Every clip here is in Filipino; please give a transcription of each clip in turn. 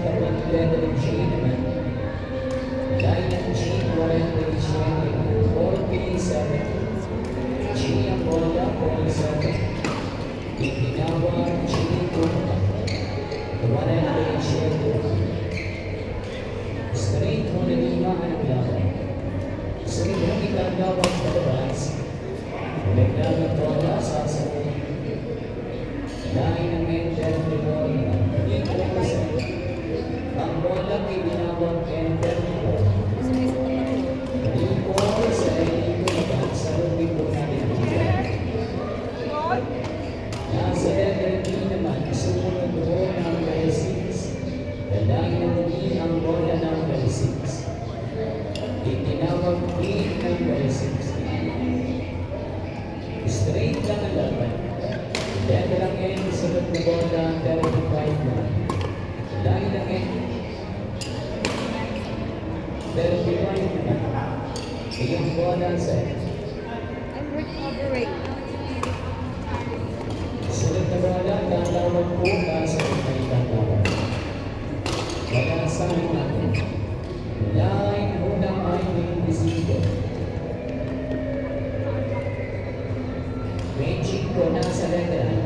tapat letter G naman. Line ng G, 47, 47. G ang bola, 47. Itinawag G, 47. Straight mo na lima ang laban. Sunod ang itagawag sa labas. Naglagang bola sa sabi. Line ng enter ni bola. Ang bola ay ginawang enter ni bola. Ipol sa ilipan sa lubi po natin. Nasa letter D naman, sumunod doon ang number 6. Line ng D ang bola number 6. Itinawag D number 6. Straight lang ang laban. Letter ang N, sunod na bola, 35 na. Line ng N, 35 na. Iyong bola sa N. I'm recovering. Sunod na bola, tatawag po kaso may tatawag. Wala sa amin natin. Line, unang ay may bisigo. Mexico nasa letra.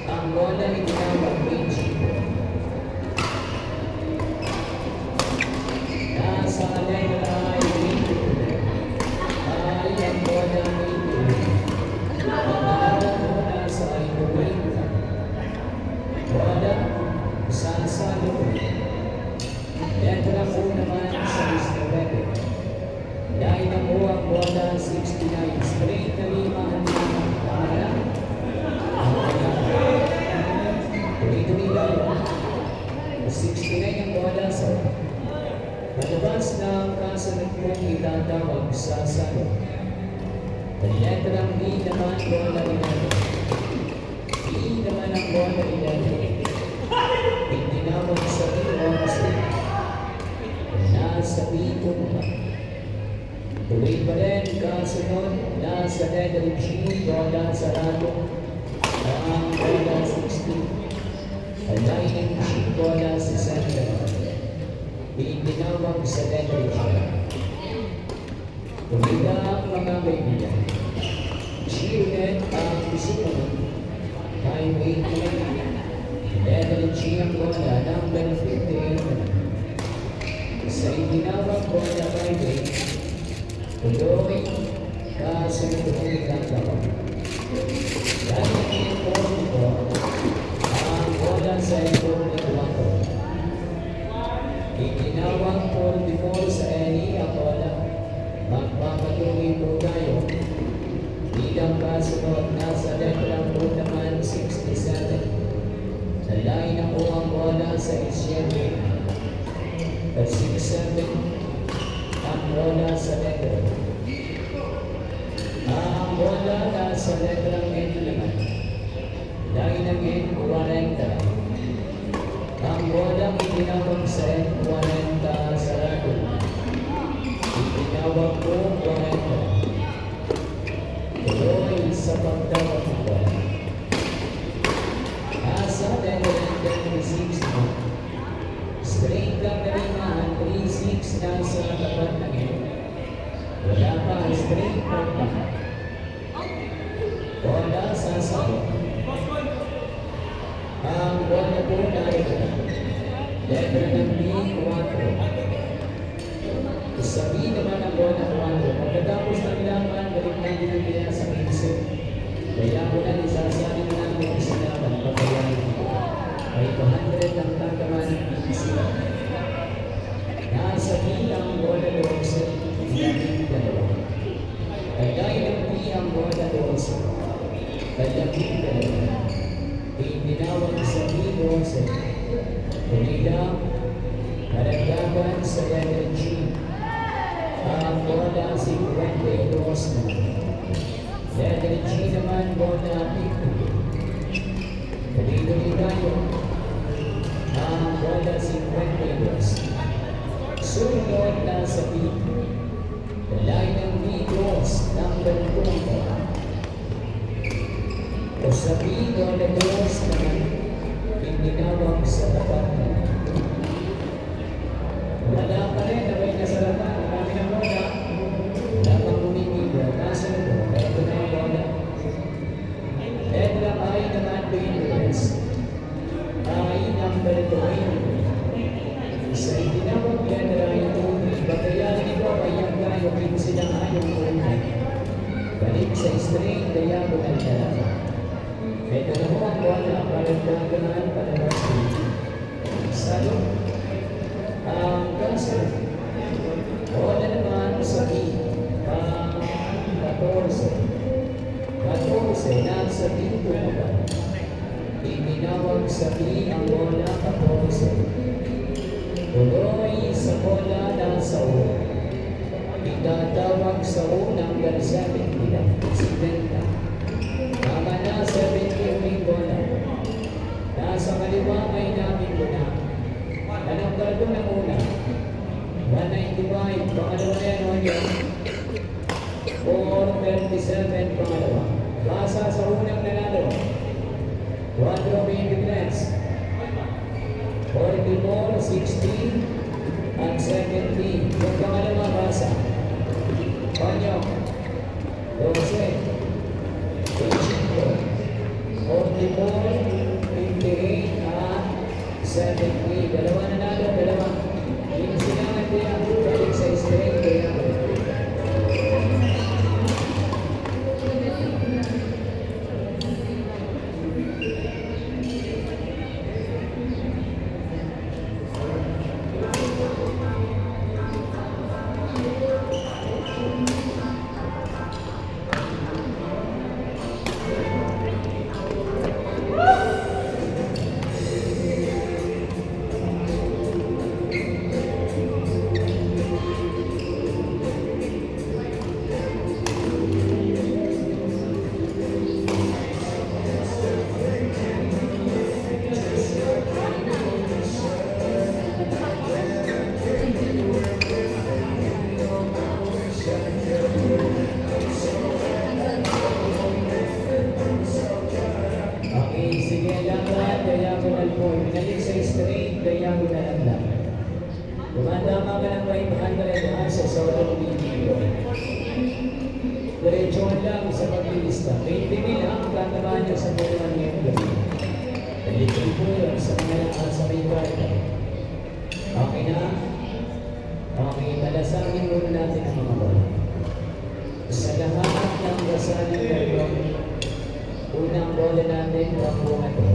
Ang bola ay tinawag Mexico. Nasa letra ay Mexico. Ay ang bola Mexico. Ang araw mo nasa ay Mexico. Bola, saan sa loob. Letra po naman sa Mr. Rebbe. Dahil na po ang bola 69. Straight na lima ang tuloy-tuloy 69 ang bola sa palabas ng kasunod pong itatawag sa salo. Ang letrang B naman bola ilalim. B naman ang bola ilalim. Itinawag sa B o mistake. Nasa B po naman. Tuloy pa rin kasunod nasa letter G, bola sarado. Ang bola 60. Ang line ng G, bola 60. Itinawag sa letter G. Tuloy lang mga kaibigan. G ulit ang susunod. Time 8. Letter G ang bola number 58. Sa itinawag bola 58. Tuloy, kasunod ang itatawag. Dahil ang ipon ito, ang bola sa ipon ito. Itinawag 44 sa Eni, ang bola. Magpapatuloy po tayo. Bilang kasunod, nasa letrang po naman 67. Nalain na po ang bola sa isyente. At 67. Ang bola sa letra. Ang bola nasa letrang N naman. Line ng N, 40. Ang bola itinawag sa N, 40 sa lato. Itinawag po 40. Tuloy sa pagtawag ng bola. Nasa letrang 36 na. Straight lang na rin na 3-6 na sa tapat ng ito. Wala pa ang straight pa pa. Bola sa sabot. Ang bola po na ito. Letter ng B, 4. Sa B naman ang bola 4. Pagkatapos ng laban, balik na ginagaya sa 15. Kaya ko na isasanin namin sa laban pagkayanin ito. Ay 200 ang tataman ng BBC. Nasa bilang bola 12, labing dalawa. Kagay ng bilang bola 12, labing dalawa. Itinawag sa B12, tulilang, karagdagan sa letter G. Ang bola 52 na. Letter G naman bola 50. Tuloy-tuloy tayo. Ang bola 52. Sunod na sa B. Line ng B-cross, number 2. O sa B, bola 2 naman, itinawag sa tapat. straight diagonal na lang. Ito na po ang bola, parang palabas dito. Salo. Ang cancer. Bola naman sa B. 14. 14, nasa B bumaba. Itinawag sa B ang bola 14. Tuloy sa bola nasa U. Itatawag sa unang gansapit nila. Sibenta. Tama na 70 yung bola. Nasa kaliwa ay namin muna. Anong karto na muna? 195. Pangalawa yan o yun. 437 pangalawa. Basa sa unang nanalo. 1 drawing difference. 44, 16, at 17. Yung pangalawa basa. Panyo. 12. 44, 58, at 70. Dalawa nanalo, dalawa. Yung sinangat niya, balik sa straight, kaya okay, sige lang lahat, diagonal po. Binalik sa straight, diagonal lang. Tumatama ka ng 500 sa sobrang video. Diretsuhan lang sa paglilista. 20,000 ang tatamaan nyo sa buwan ngayon. Balikin po yun sa mga sa may kwarta. Okay na? Okay, talasangin muna natin ang mga bola. Sa lahat ng basahin kayo, unang bola natin, kapungan ito.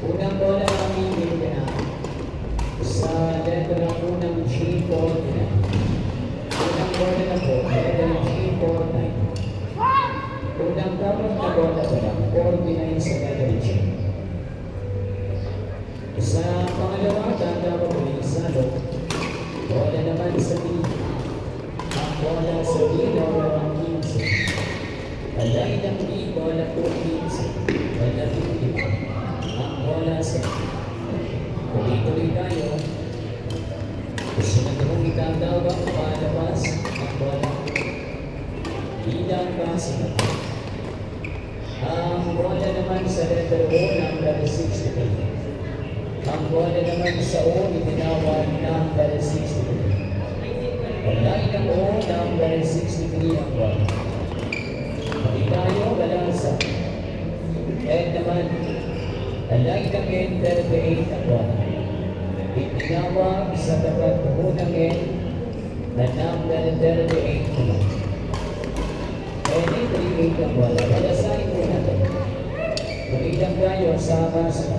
Unang bola namin hindi na sa letter ng unang G4 na. Unang bola na po, letter ng G4 na. Unang kapag na bola pa lang, 49 sa letter G. Sa pangalawa, tanda ko po yung salo. Bola naman sa B. Ang bola sa B, bola ng 15. Alay ng B, bola po 15. Bola 15. Ang bola sa B. Tuloy-tuloy tayo. Gusto na itong itatawag palabas ang bola. Bilang basa na. Ang bola naman sa letter O, number 63. Ang bola naman sa O, itinawag number 63. Alay ng O, number 63 ang bola. Pati tayo, balansa. And naman, alay ng N, 38 ang bola. Itinawag sa tapat po ng N na number 38 naman. And 38 ang bola. Balasahin po natin. Pagkitang tayo sa basa.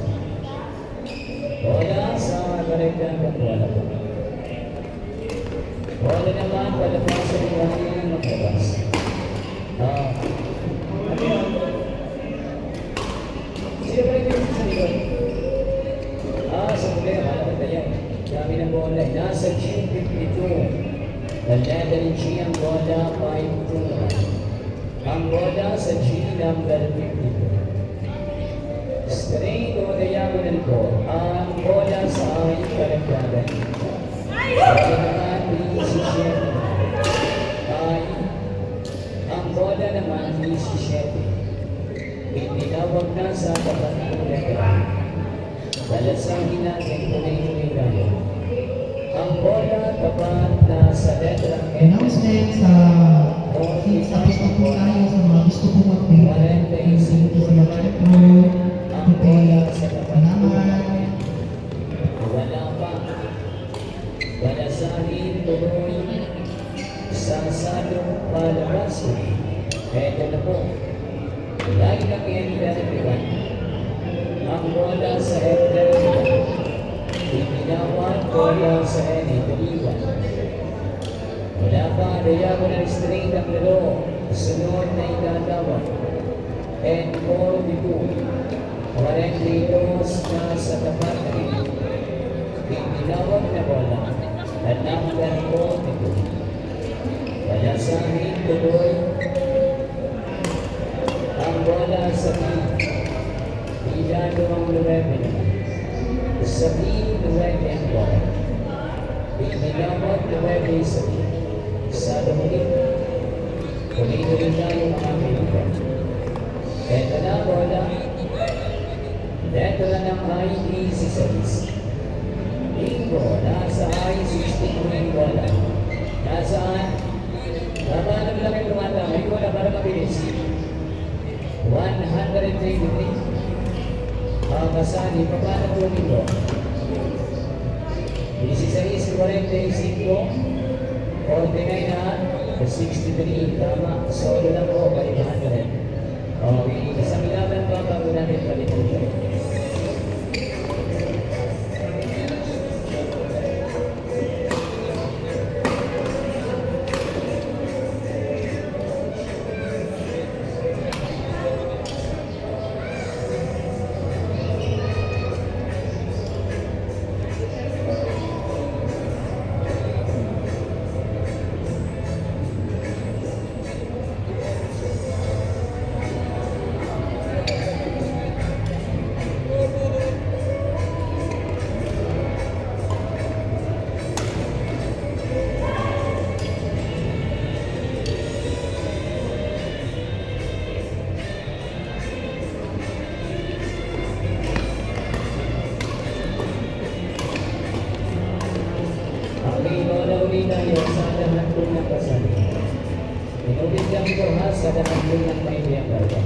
Bola sa karektan ng bola po. Bola naman, palabas sa buhay ng maglabas. Sino ba ito sa likod? Sa muli, malapit na yan. Dami ng bola. Nasa G52. Nalada ng G ang bola, 5-2 naman. Ang bola sa G number 52. Straight o diagonal po. Ang bola sa ay karektagan. Ito naman, 17. Ay, ang bola naman, 17. Itinawag na sa tapat ng letra. Dalasahin natin tuloy-tuloy tayo. Ang bola tapat na sa letra N. Announcement sa tapos na po tayo sa mga gusto pong mag-update. Ito sa mga retro, Ang bola sa tapat ng Salamat. wala pa. Dalasahin tuloy sa Dalapigan. Ang bola sa Dalapigan. Ibinawat bola sa Dalapigan. Wala pa, diagonal straight ang laro. Sunod na itatawag. And 42. 42 na sa tapat na ito. Ibinawat na bola. At number 42. Palasahin tuloy ang bola sa pin. Pilado ang luwebe naman. Sa pin, luwebe ang bola. Pinilawat luwebe sa pin. Sa lumulip. Tuloy-tuloy na yung mga Pilipin. Ito na bola. Ito na ng I-16. Bingo, nasa I-16 yung bola. Nasaan? Nabanag lang yung lumata. May bola para mabilis. 123. Ang kasani, paano po nito? 16:45. 49 na. 63. Tama. Solo lang po. 500. Okay. Isang ilaban pa bago natin palitan. Tayo sa lahat po ng kasali. Inubigyan ko ha sa lahat po ng maibiyang karga.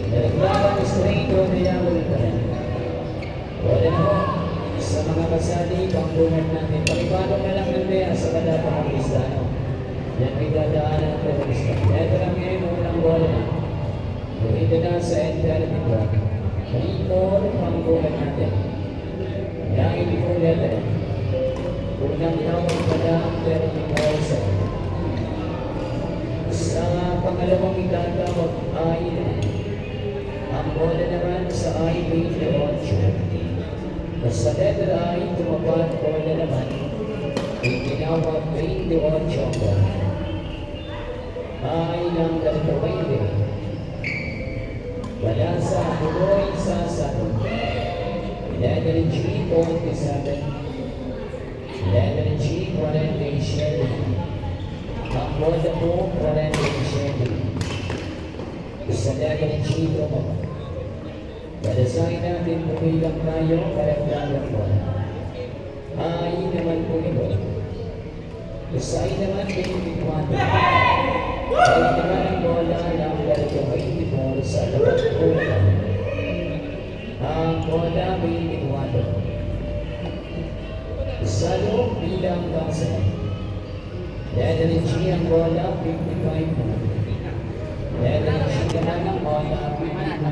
Naglaban straight o niyawal ka rin. Wala na ho, sa mga kasali, pangbuhat natin. Pakipano na lang ng Bea sa kadapa ng Kristano. Yan ay dadaanan ng terorista. Ito lang ngayon ang unang bola na. Ito na sa entirety ko. Ito ang pangbuhat natin. Dahil po letter. Unang tawag pala ang 34. Sa pangalawang itatawag ay ang bola naman sa ay 28. Sa letter ay tumapat bola naman itinawag 28 ang bola. Ay ng ganito 20. Wala sa Puloy sa Salon. Letter G 47. Letter G, 47. Ang bola po, 47. Sa letter G, tumama. Balasay natin pumilang tayo, karagdagang bola. Ay naman po ito. Sa ay naman, 24. Ay naman ang bola ng ganito 24 sa labas po. Ang bola, 24. Sa loob bilang bangsa. Letter G ang bola, 55 na. Letter G ka na ng bola, 55 na.